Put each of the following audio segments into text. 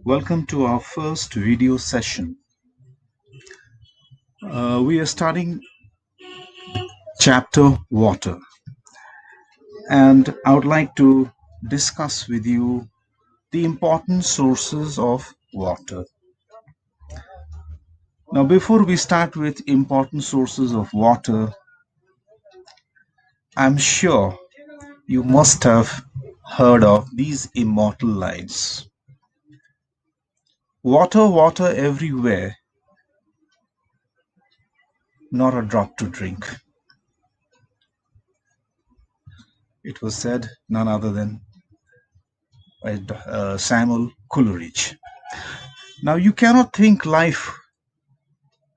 Welcome to our first video session. We are starting chapter water, and I would like to discuss with you the important sources of water. Now, before we start with important sources of water, I'm sure you must have heard of these immortal lines. Water, water everywhere, not a drop to drink. It was said none other than by Samuel Coleridge. Now, you cannot think life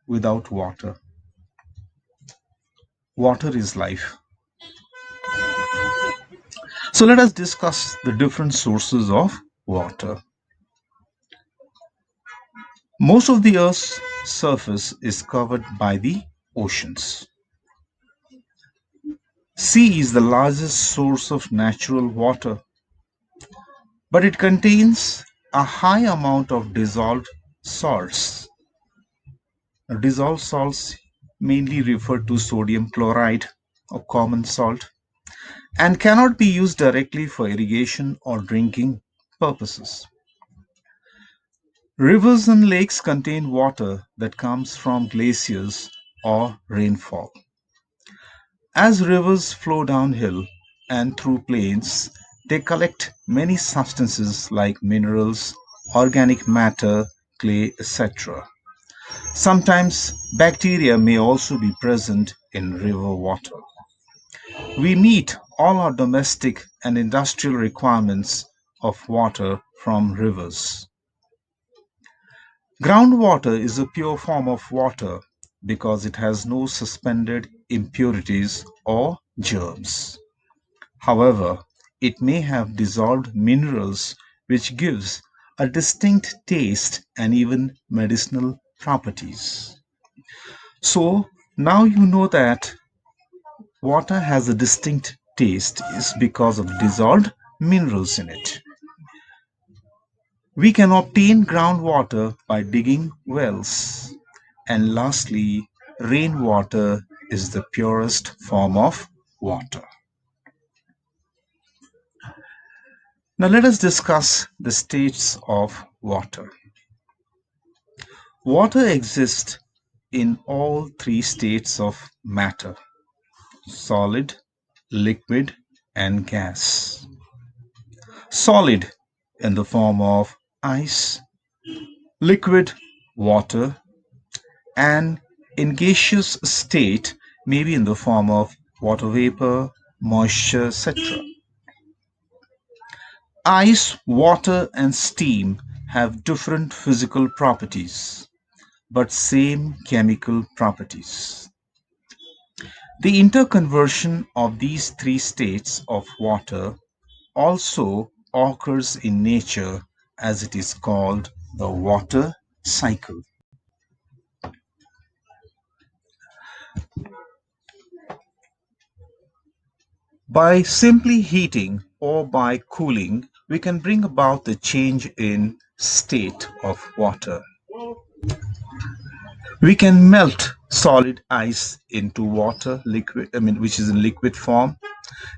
without water. Water is life. So, let us discuss the different sources of water. Most of the Earth's surface is covered by the oceans. Sea is the largest source of natural water, but it contains a high amount of dissolved salts. Dissolved salts mainly refer to sodium chloride or common salt and cannot be used directly for irrigation or drinking purposes. Rivers and lakes contain water that comes from glaciers or rainfall. As rivers flow downhill and through plains, they collect many substances like minerals, organic matter, clay, etc. Sometimes bacteria may also be present in river water. We meet all our domestic and industrial requirements of water from rivers. Groundwater is a pure form of water because it has no suspended impurities or germs. However, it may have dissolved minerals which gives a distinct taste and even medicinal properties. So now you know that water has a distinct taste is because of dissolved minerals in it. We can obtain groundwater by digging wells. And lastly, rainwater is the purest form of water. Now let us discuss the states of water. Water exists in all three states of matter: solid, liquid, and gas. Solid in the form of ice, liquid water, and in gaseous state may be in the form of water vapor, moisture, etc. Ice, water, and steam have different physical properties, but same chemical properties. The interconversion of these three states of water also occurs in nature as it is called the water cycle. By simply heating or by cooling, we can bring about the change in state of water. We can melt solid ice into water, liquid, which is in liquid form,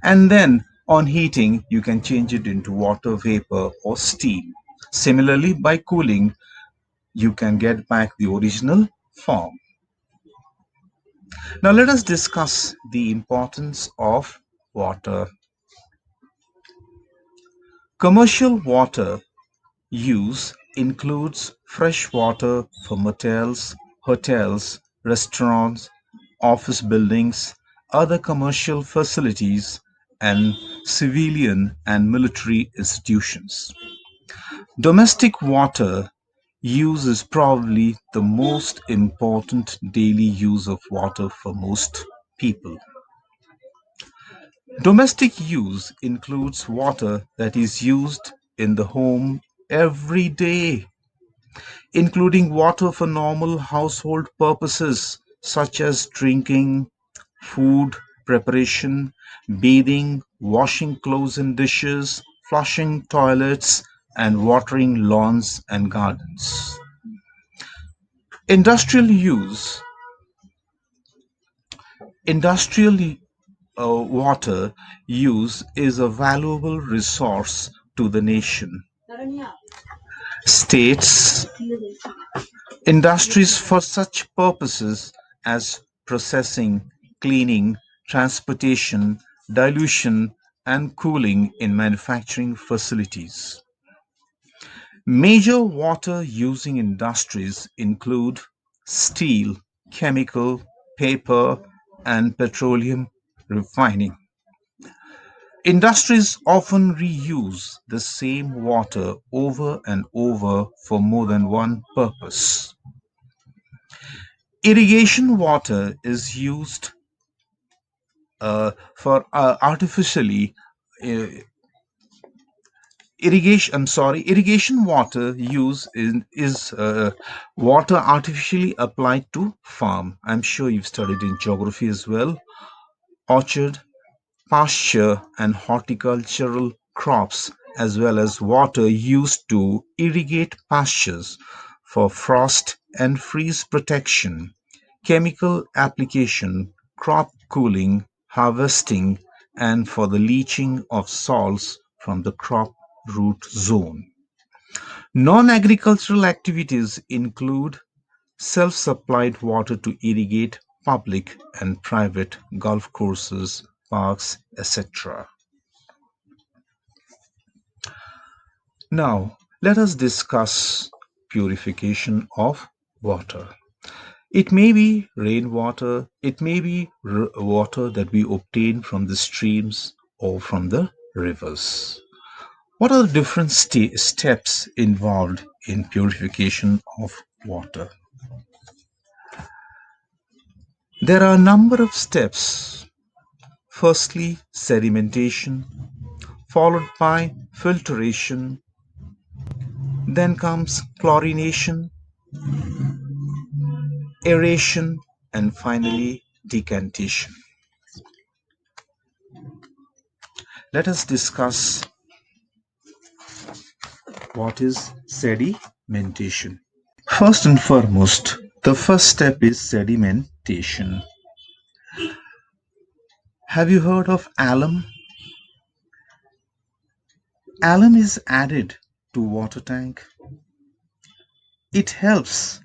and then on heating, you can change it into water vapor or steam. Similarly, by cooling, you can get back the original form. Now, let us discuss the importance of water. Commercial water use includes fresh water for motels, hotels, restaurants, office buildings, other commercial facilities, and civilian and military institutions. Domestic water use is probably the most important daily use of water for most people. Domestic use includes water that is used in the home every day, including water for normal household purposes such as drinking, food preparation, bathing, washing clothes and dishes, flushing toilets, and watering lawns and gardens. Industrial use, industrial water use is a valuable resource to the nation. States, industries for such purposes as processing, cleaning, transportation, dilution, and cooling in manufacturing facilities. Major water using industries include steel, chemical, paper, and petroleum refining. Industries often reuse the same water over and over for more than one purpose. Irrigation water is used for artificially uh, irrigation water use is water artificially applied to farm. I'm sure you've studied in geography as well. Orchard, pasture, and horticultural crops, as well as water used to irrigate pastures for frost and freeze protection, chemical application, crop cooling, harvesting, and for the leaching of salts from the crop root zone. Non-agricultural activities include self-supplied water to irrigate public and private golf courses, parks, etc. Now, let us discuss purification of water. It may be rainwater, it may be water that we obtain from the streams or from the rivers. What are the different steps involved in purification of water? There are a number of steps. Firstly, sedimentation, followed by filtration, then comes chlorination, aeration, and finally decantation. Let us discuss what is sedimentation. First and foremost, the first step is sedimentation. Have you heard of alum? Alum is added to water tank. It helps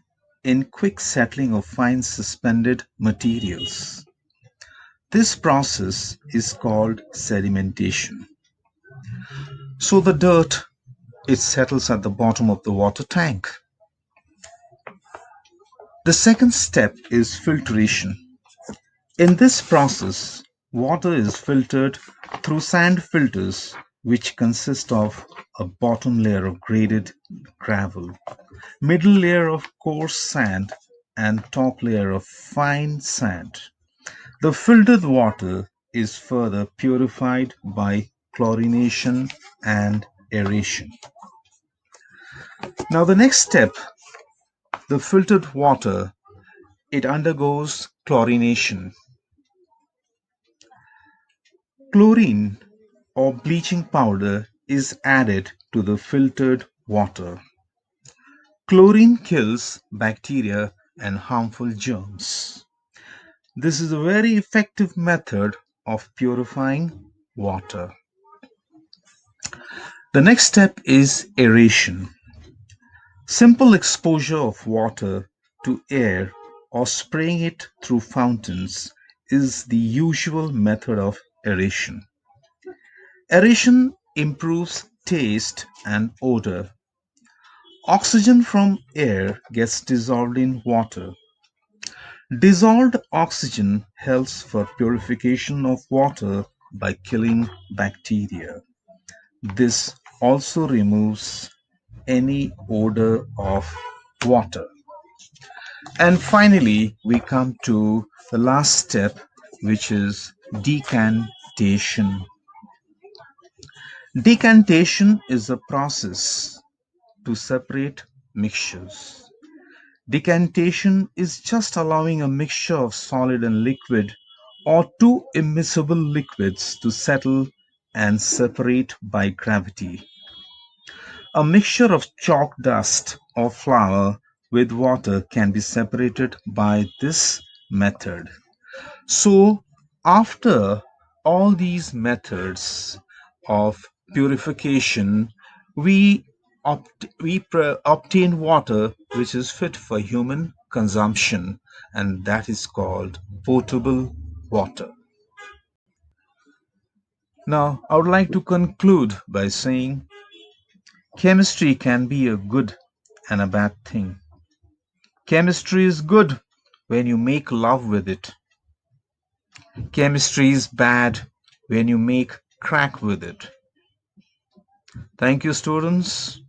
in quick settling of fine suspended materials. This process is called sedimentation. So the dirt, it settles at the bottom of the water tank. The second step is filtration. In this process, water is filtered through sand filters, which consist of a bottom layer of graded gravel, middle layer of coarse sand, and top layer of fine sand. The filtered water is further purified by chlorination and aeration. Now the next step, the filtered water, it undergoes chlorination. Chlorine or bleaching powder is added to the filtered water. Chlorine kills bacteria and harmful germs. This is a very effective method of purifying water. The next step is aeration. Simple exposure of water to air or spraying it through fountains is the usual method of aeration. Aeration improves taste and odor. Oxygen from air gets dissolved in water. Dissolved oxygen helps for purification of water by killing bacteria. This also removes any odor of water. And finally, we come to the last step, which is decantation. Decantation is a process to separate mixtures. Decantation is just allowing a mixture of solid and liquid or two immiscible liquids to settle and separate by gravity. A mixture of chalk dust or flour with water can be separated by this method. So, after all these methods of purification, we obtain water which is fit for human consumption, and that is called potable water. Now, I would like to conclude by saying chemistry can be a good and a bad thing. Chemistry is good when you make love with it. Chemistry is bad when you make crack with it. Thank you, students.